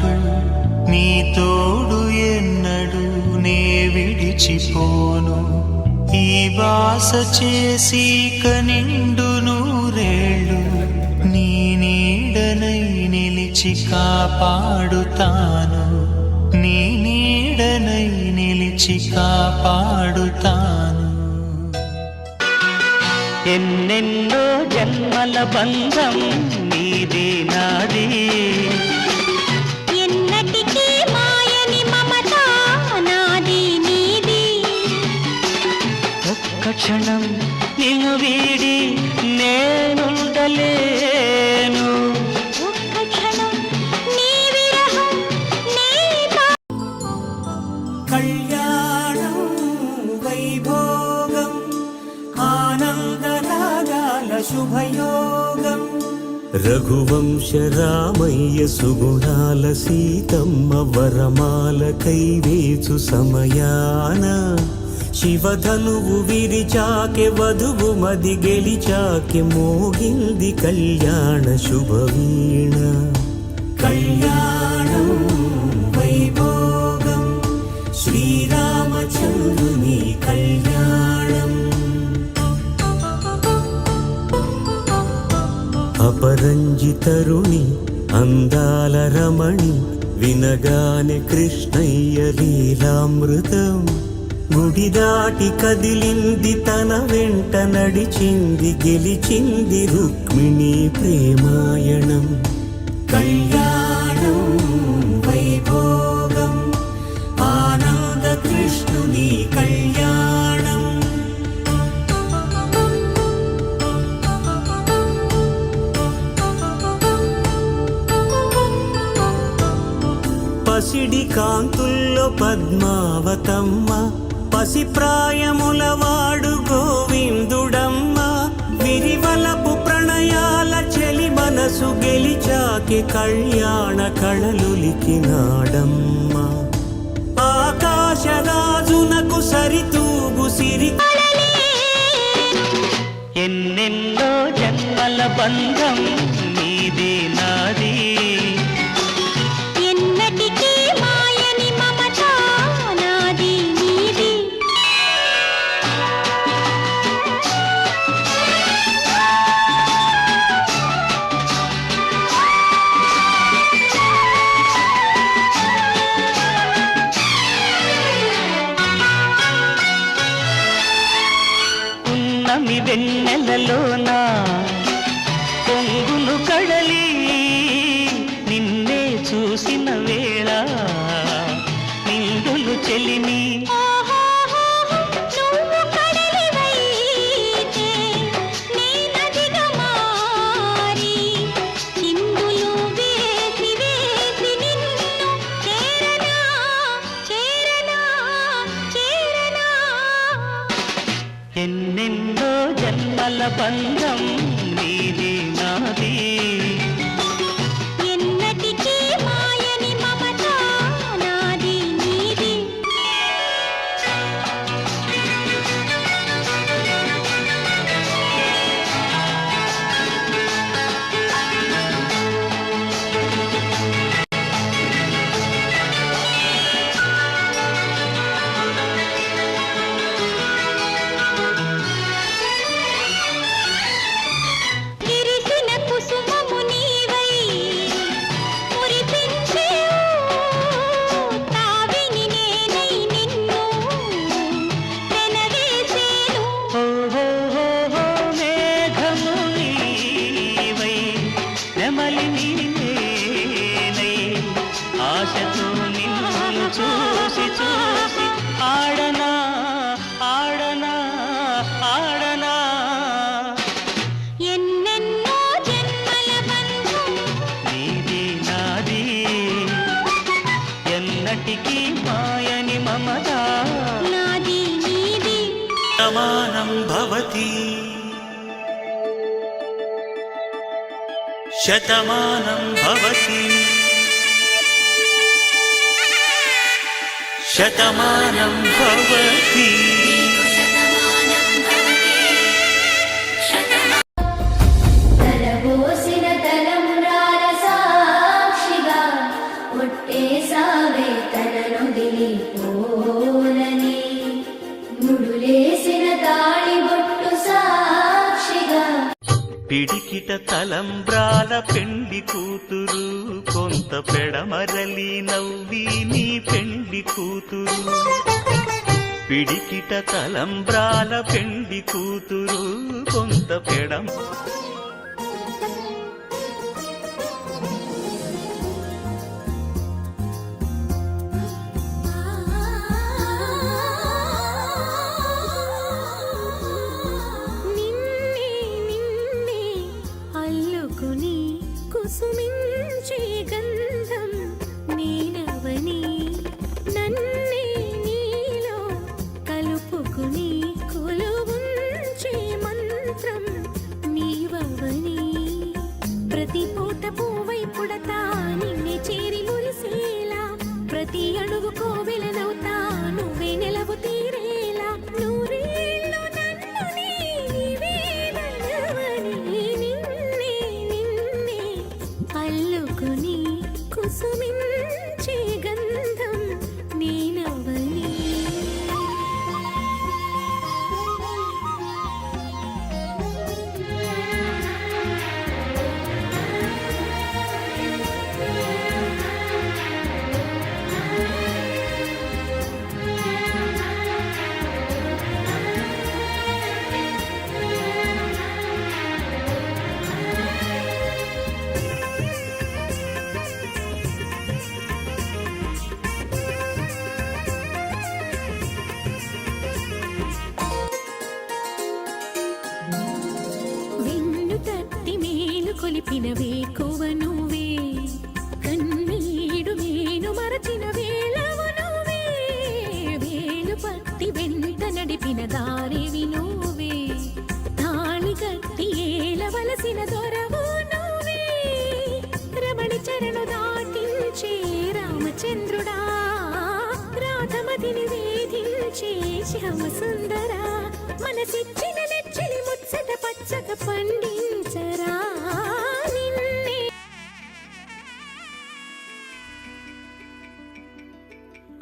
ఎన్నడు నీ తోడు ఎన్నడు నే విడిచిపోను. ఈ వాస చేసి కనిండు నూరేళ్ళు నీ నీడనై నిలిచి కాపాడుతాను. నీ నీడనై నిలిచి కాపాడుతాను. ఎన్నెన్నో జన్మల బంధం నీది నాది, ఎన్నటికీ మాయని మమత నాది నీది. ఒక్క క్షణం నిన్ను వీడి నేనుండలేను. ఒక్క క్షణం నీ విరహం నీ కళ్యాణం వైభోగం ఆనందరాగాల శుభయోగం. రఘువంశ రామయ్య సుగుణాల సీతమ్మ వరమాల కైవేచు సమయాన శివధనువు విరిచాకె వధువు మది గెలిచాకె మోగింది కళ్యాణ శుభవీణ. కళ్యాణం వైభోగం శ్రీరామచంద్రుని కళ్యాణం. అపరంజితరుణి అందాల రమణి వినగానే కృష్ణయ్య లీలామృతం. గుడి దాటి కదిలింది తన వెంట నడిచింది గెలిచింది రుక్మిణి ప్రేమాయణం. కళ్యాణం వైభోగం ఆనంద కృష్ణుని కళ్యాణం. పసిడి కాంతుల్లో పద్మావతమ్మ పసి ప్రాయముల వాడు గోవిందుడమ్మ. విరివలపు ప్రణయాల చెలి మనసు గెలిచాకే కళ్యాణ కళలులికినాడమ్మ. ఆకాశరాజునకు సరితూగు సిరి. ఎన్నెన్నో జన్మల బంధం నీది నాది, ఎన్నటికీ మాయని మమత నాది నీది. ఉన్నమి వెన్నెలలోన పొంగులు కడలి నిన్నే చూసిన వేళ నిండులు చెలిమి. నువ్వు కడలివైతే నీ నదిగా మారి చిందులు వేసి వేసి నిన్ను చేరనా చేరనా చేరనా. ఎన్నెన్నో జన్మల బంధం నీది నాది, ఎన్నటికీ మాయని మమత నాది నీది. విరిసిన కుసుమము నీవై మురిపించేవు, తావిని నేనై నిన్ను వెనవేసేను. మేఘము నీవై నెమలి నీనేనై ఆశతో నిన్ను చూసి చూసి ఆడనా ఆడనా ఆడనా. ఎన్నెన్నో జన్మల బంధం నీది నాది, ఎన్నటికీ మాయని మమత నాది నీది. శతమానం భవతి శతమానం భవతి శతమానం భవతి. తలబోసిన తలంబ్రాల సాక్షిగా కొట్టేసావే తననొదిలిపోనని ముడులేసిన తాళి బొట్టు సాక్షిగా పిడికిట తలంబ్రాల పెండి కూతురు కొంత పెడమరలి నవ్వి నీ పెండి కూతురు పిడికిట తలంబ్రాల పెండి కూతురు కొంత పెడం నిన్నే నిన్నే అల్లుకుని కుసుమించే గంధం నేనవని నన్నే నీలో కలుపుకుని కొలువుంచే మంత్రం నీవవని ప్రతి పూట పువ్వై పుడతా నిన్నే చేరి మురిసేలా ప్రతి అడుగు కోవెలనవుతా నువ్వే నెలవు తీరేలా నూరేళ్ళు నన్ను నీవేదనవని నిన్నే నిన్నే అల్లుకుని కుసుమించే గంధం నేనవని వెన్ను తట్టి మేలు కొలిపిన వేకువ నువ్వే కన్నీడు మేను మరచిన వేళవు నువ్వే వేలు పట్టి వెంట నడిపిన దారివి నువ్వే తాళి కట్టి ఏలవలసిన దొరవు నువ్వే రమణి చరణు దాటించే రామచంద్రుడా రాధమతిని వేధించే శ్యామ సుందరా మనసిచ్చిన నెచ్చిలి ముచ్చట పచ్చక పండించరా నిన్నే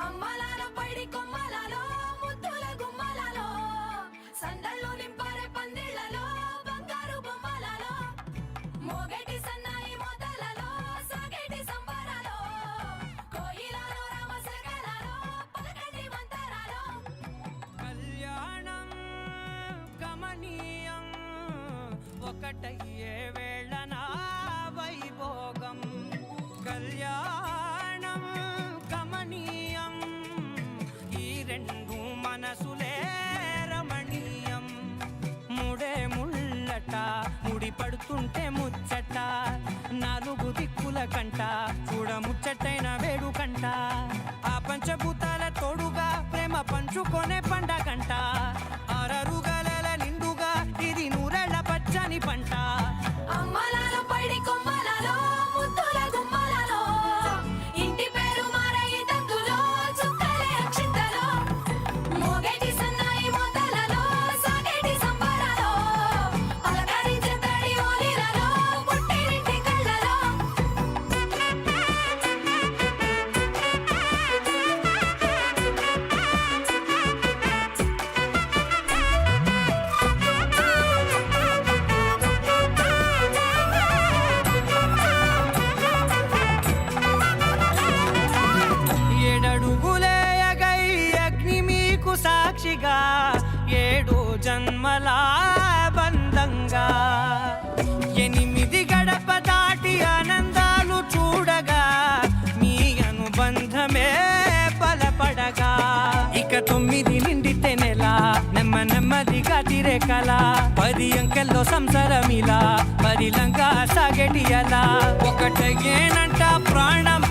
అమ్మలాలో పైడి కొమ్మలలో ముద్దుల గుమ్మలలో సందళ్ళు నింపారే పందిళ్లలో బంగారు బొమ్మలలో మోగేటి సన్నాయి మోతలలో సాగేటి సంబరాలో కోయిలలో రామసగలలో పలకటి మంతరాలో కళ్యాణం గమనీయం ఒకటయ్యే వేళన వైభోగం కళ్యాణం గమనీయం ఈ రెండు మనసులే రమణీయం ముడే ముళ్ళట ముడి పడుతుంటే ముచ్చట నాలుగు దిక్కుల కంట చూడ ముచ్చటైన వేడుకంట ఆ పంచభూతాల తోడుగా ప్రేమ పంచుకొనే పండగంట అరరుగలల నిండుగా ఇది నూరెళ్ళ పచ్చని పంట అమ్మలాలో పైడి కొమ్మలలో ముద్దుల గుమ్మలలో ఇంటి పేరు మారయి తందులో చుక్కలే అక్షింతలో మోగేటి సన్నాయి మోతలలో సాగేటి సంబరాలో పలకరించే తడి ఓలిలలో పుట్టినింటి కళ్ళలో ఏడడుగులేయగై అగ్ని మీకు సాక్షిగా ఏడు జన్మల బంధంగా ఎనిమిది గడప దాటి ఆనందాలు చూడగా మీ అనుబంధమే బలపడగా ఇక 9 నిండితే నెల నెమ్మదిగా తిరే కల 10 అంకెల్లో సంసారమిలా పరిలంగా సాగేటి అలా ఒకటేనంట ప్రాణం